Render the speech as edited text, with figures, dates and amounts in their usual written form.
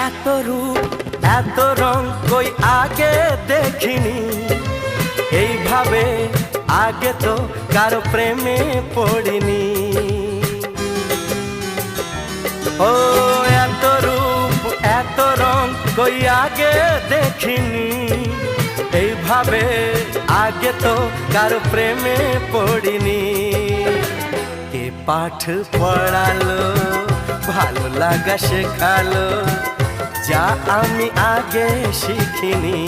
এত রূপ এত রং কই আগে দেখিনি, এইভাবে আগে তো কারো প্রেমে পড়িনি। ও এত রূপ এত রং কই আগে দেখিনি, এইভাবে আগে তো কারো প্রেমে পড়িনি। কে পাঠ পড়ালো ভালো লাগা শেখালো, যা আমি আগে শিখিনি।